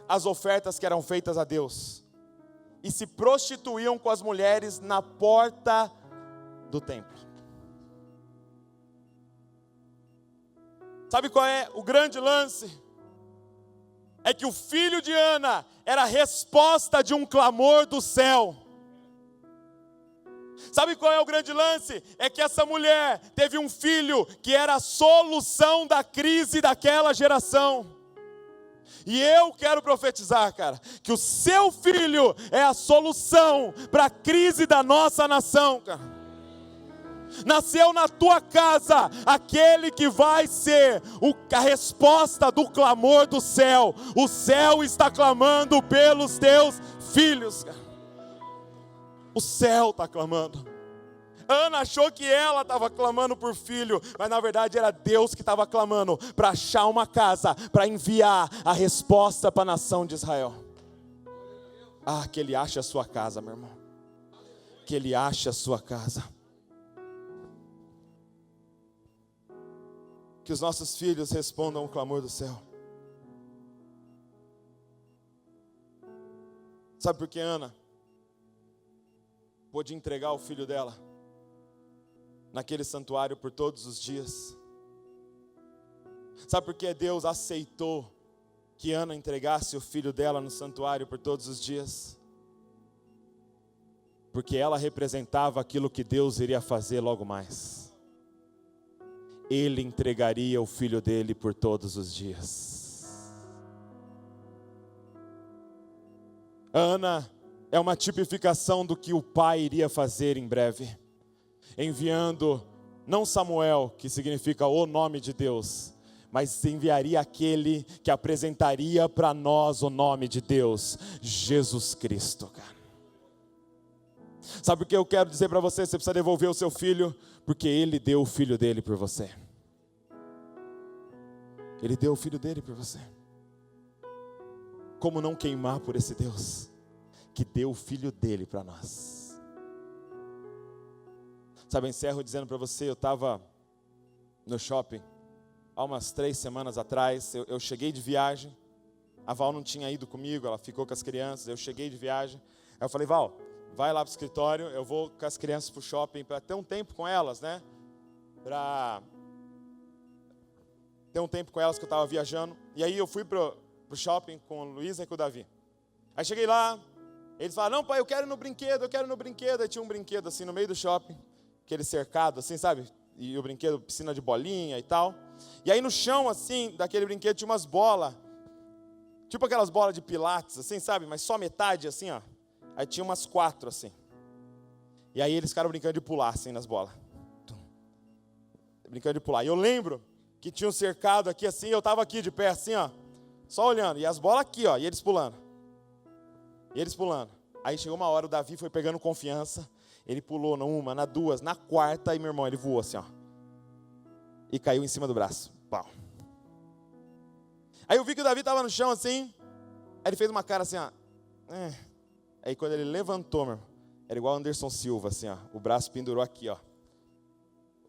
as ofertas que eram feitas a Deus. E se prostituíam com as mulheres na porta do templo. Sabe qual é o grande lance? É que o filho de Ana era a resposta de um clamor do céu. Sabe qual é o grande lance? É que essa mulher teve um filho que era a solução da crise daquela geração. E eu quero profetizar, cara, que o seu filho é a solução para a crise da nossa nação, cara. Nasceu na tua casa aquele que vai ser a resposta do clamor do céu. O céu está clamando pelos teus filhos, cara. O céu está clamando. Ana achou que ela estava clamando por filho, mas na verdade era Deus que estava clamando para achar uma casa, para enviar a resposta para a nação de Israel. Ah, que Ele ache a sua casa, meu irmão. Que Ele ache a sua casa. Que os nossos filhos respondam ao clamor do céu. Sabe por que Ana pôde entregar o filho dela naquele santuário por todos os dias? Sabe por que Deus aceitou que Ana entregasse o filho dela no santuário por todos os dias? Porque ela representava aquilo que Deus iria fazer logo mais. Ele entregaria o filho dele por todos os dias. Ana é uma tipificação do que o pai iria fazer em breve, enviando não Samuel, que significa o nome de Deus, mas enviaria aquele que apresentaria para nós o nome de Deus, Jesus Cristo, cara. Sabe o que eu quero dizer para você? Você precisa devolver o seu filho, porque Ele deu o filho dele por você. Ele deu o filho dele por você. Como não queimar por esse Deus que deu o filho dele para nós? Sabe, eu encerro dizendo para você, eu estava no shopping há umas 3 semanas atrás. Eu cheguei de viagem. A Val não tinha ido comigo, ela ficou com as crianças. Eu cheguei de viagem. Aí eu falei, Val, vai lá para o escritório, eu vou com as crianças para o shopping para ter um tempo com elas, né? Para ter um tempo com elas que eu estava viajando. E aí eu fui pro shopping com o Luiz e com o Davi. Aí cheguei lá, eles falaram, não pai, eu quero ir no brinquedo, eu quero ir no brinquedo. Aí tinha um brinquedo assim no meio do shopping, aquele cercado assim, sabe? E o brinquedo, piscina de bolinha e tal. E aí no chão assim, daquele brinquedo tinha umas bolas, tipo aquelas bolas de pilates assim, sabe? Mas só metade assim, ó. Aí tinha umas 4 assim. E aí eles ficaram brincando de pular assim nas bolas. Brincando de pular. E eu lembro que tinha um cercado aqui assim, eu estava aqui de pé assim, ó. Só olhando. E as bolas aqui, ó. E eles pulando. E eles pulando. Aí chegou uma hora, o Davi foi pegando confiança. Ele pulou numa, na 2, na 4ª. E meu irmão, ele voou assim, ó. E caiu em cima do braço. Pau. Aí eu vi que o Davi estava no chão assim. Aí ele fez uma cara assim, ó. Aí quando ele levantou, meu irmão, era igual Anderson Silva, assim, ó. O braço pendurou aqui, ó.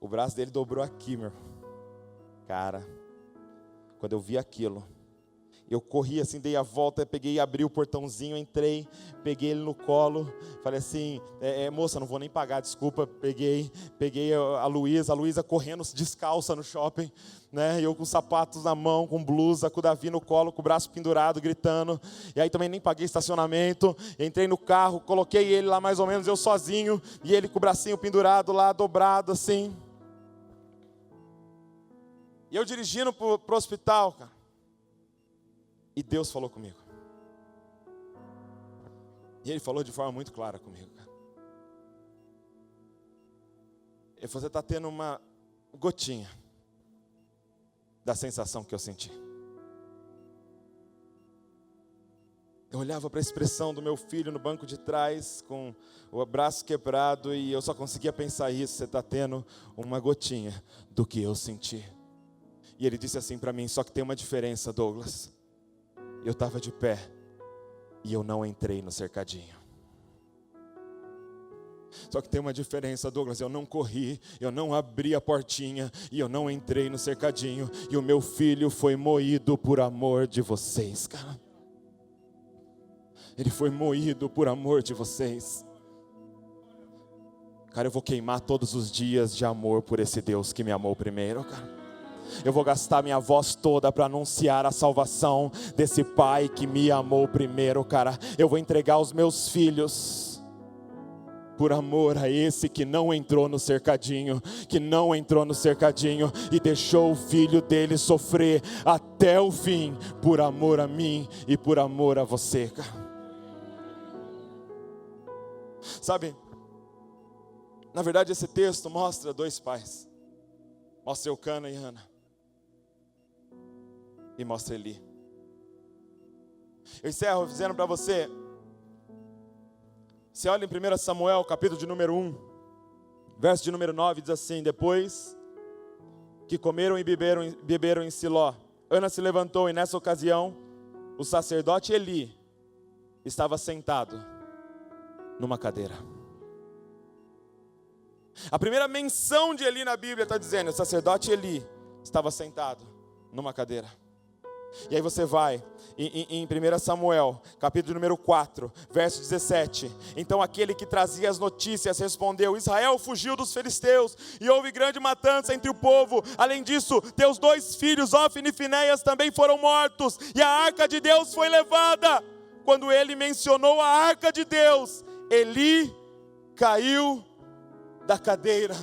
O braço dele dobrou aqui, meu irmão. Cara, quando eu vi aquilo, eu corri assim, dei a volta, peguei, abri o portãozinho, entrei, peguei ele no colo, falei assim, moça, não vou nem pagar, desculpa, peguei a Luísa correndo descalça no shopping, né, eu com sapatos na mão, com blusa, com o Davi no colo, com o braço pendurado, gritando, e aí também nem paguei estacionamento, entrei no carro, coloquei ele lá mais ou menos, eu sozinho, e ele com o bracinho pendurado lá, dobrado assim, e eu dirigindo pro hospital, cara. E Deus falou comigo. E Ele falou de forma muito clara comigo, cara. Ele falou, você está tendo uma gotinha da sensação que eu senti. Eu olhava para a expressão do meu filho no banco de trás, com o braço quebrado, e eu só conseguia pensar isso, você está tendo uma gotinha do que eu senti. E ele disse assim para mim, só que tem uma diferença, Douglas. Eu estava de pé e eu não entrei no cercadinho. Só que tem uma diferença, Douglas, eu não corri, eu não abri a portinha e eu não entrei no cercadinho. E o meu filho foi moído por amor de vocês, cara. Ele foi moído por amor de vocês. Cara, eu vou queimar todos os dias de amor por esse Deus que me amou primeiro, cara. Eu vou gastar minha voz toda para anunciar a salvação desse Pai que me amou primeiro, cara. Eu vou entregar os meus filhos por amor a esse que não entrou no cercadinho, e deixou o filho dele sofrer até o fim, por amor a mim e por amor a você, cara. Sabe, na verdade esse texto mostra 2 pais. Mostra Eucana e Ana. E mostra Eli. Eu encerro dizendo para você. Você olha em 1 Samuel, capítulo de número 1. Verso de número 9 diz assim: depois que comeram e beberam em Siló, Ana se levantou, e nessa ocasião o sacerdote Eli estava sentado numa cadeira. A primeira menção de Eli na Bíblia está dizendo: o sacerdote Eli estava sentado numa cadeira. E aí você vai em 1 Samuel, capítulo número 4, verso 17. Então aquele que trazia as notícias respondeu: Israel fugiu dos filisteus, e houve grande matança entre o povo. Além disso, teus 2 filhos, Ofni e Finéias, também foram mortos, e a arca de Deus foi levada. Quando ele mencionou a arca de Deus, Eli caiu da cadeira.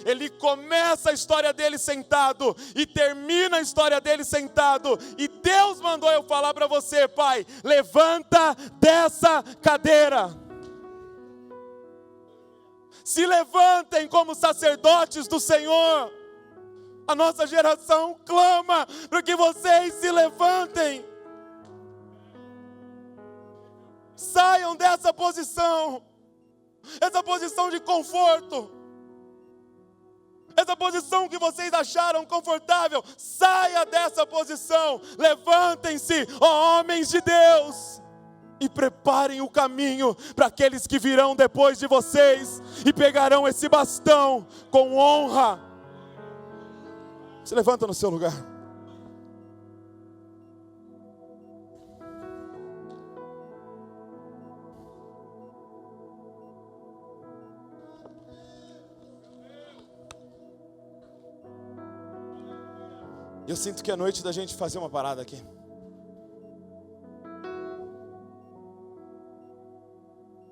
Ele começa a história dele sentado e termina a história dele sentado. E Deus mandou eu falar para você: pai, levanta dessa cadeira. Se levantem como sacerdotes do Senhor. A nossa geração clama para que vocês se levantem. Saiam dessa posição. Essa posição de conforto. Essa posição que vocês acharam confortável, saia dessa posição. Levantem-se, ó homens de Deus, e preparem o caminho para aqueles que virão depois de vocês e pegarão esse bastão com honra. Se levanta no seu lugar. Eu sinto que é noite da gente fazer uma parada aqui.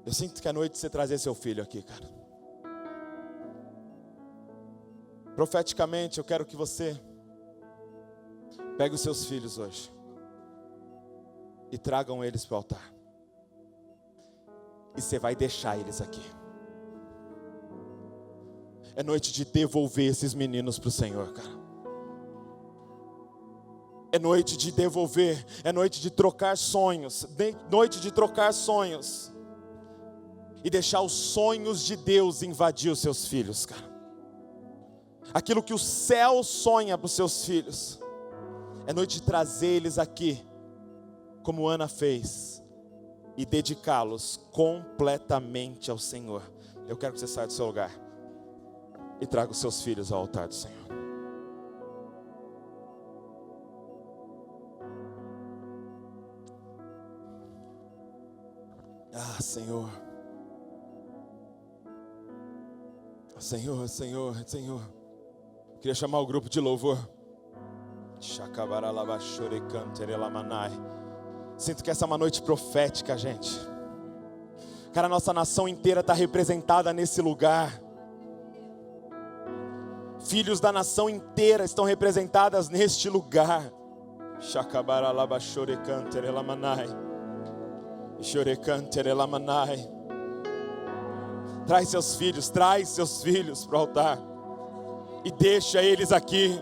Eu sinto que é noite de você trazer seu filho aqui, cara. Profeticamente, eu quero que você pegue os seus filhos hoje e tragam eles para o altar. E você vai deixar eles aqui. É noite de devolver esses meninos para o Senhor, cara. É noite de devolver, é noite de trocar sonhos, noite de trocar sonhos e deixar os sonhos de Deus invadir os seus filhos, cara. Aquilo que o céu sonha para os seus filhos, é noite de trazer eles aqui, como Ana fez, e dedicá-los completamente ao Senhor. Eu quero que você saia do seu lugar e traga os seus filhos ao altar do Senhor. Ah, Senhor. Senhor, Senhor, Senhor. Queria chamar o grupo de louvor. Sinto que essa é uma noite profética, gente. Cara, a nossa nação inteira está representada nesse lugar. Filhos da nação inteira estão representadas neste lugar. Traz seus filhos para o altar e deixa eles aqui.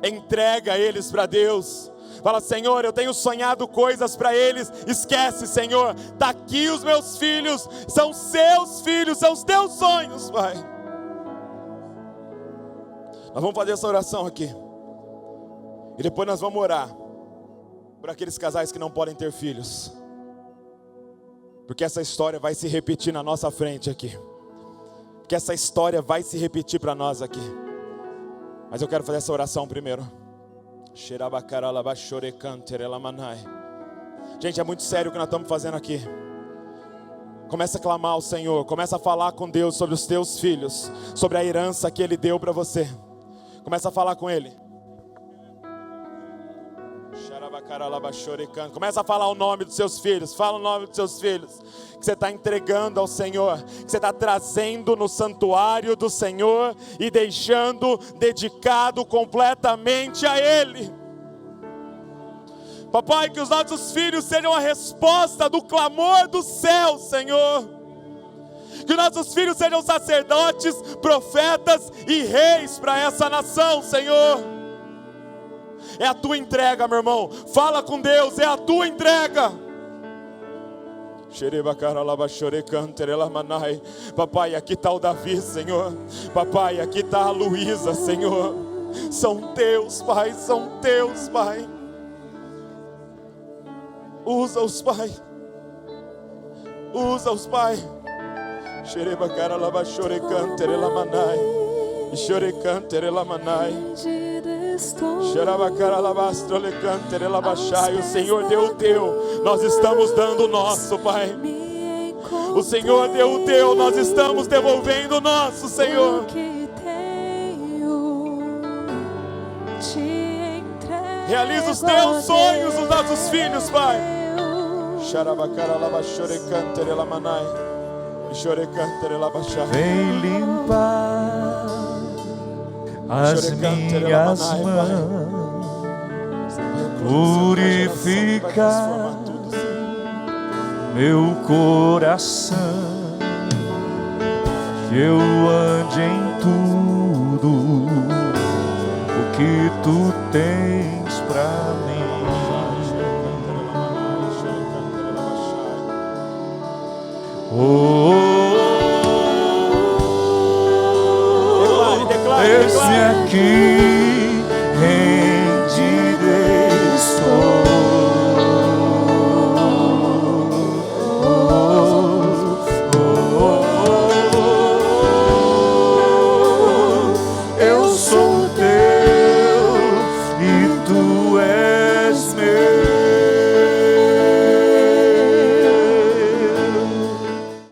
Entrega eles para Deus. Fala: Senhor, eu tenho sonhado coisas para eles. Esquece, Senhor, está aqui os meus filhos. São seus filhos, são os teus sonhos, Pai. Nós vamos fazer essa oração aqui e depois nós vamos orar por aqueles casais que não podem ter filhos, porque essa história vai se repetir na nossa frente aqui. Porque essa história vai se repetir para nós aqui. Mas eu quero fazer essa oração primeiro. Gente, é muito sério o que nós estamos fazendo aqui. Começa a clamar ao Senhor. Começa a falar com Deus sobre os teus filhos, sobre a herança que Ele deu para você. Começa a falar com Ele. Começa a falar o nome dos seus filhos. Fala o nome dos seus filhos que você está entregando ao Senhor, que você está trazendo no santuário do Senhor e deixando dedicado completamente a Ele. Papai, que os nossos filhos sejam a resposta do clamor do céu, Senhor. Que nossos filhos sejam sacerdotes, profetas e reis para essa nação, Senhor. É a tua entrega, meu irmão. Fala com Deus, é a tua entrega. Papai, aqui está o Davi, Senhor. Papai, aqui está a Luísa, Senhor. São teus, Pai, são teus, Pai. Usa-os, Pai. Usa-os, Pai. O Senhor deu o teu, nós estamos dando o nosso, Pai. O Senhor deu o teu, nós estamos devolvendo o nosso, Senhor. Realiza os teus sonhos nos nossos filhos, Pai. Vem limpar as minhas mãos, purificar meu coração, que eu ande em tudo o que tu tens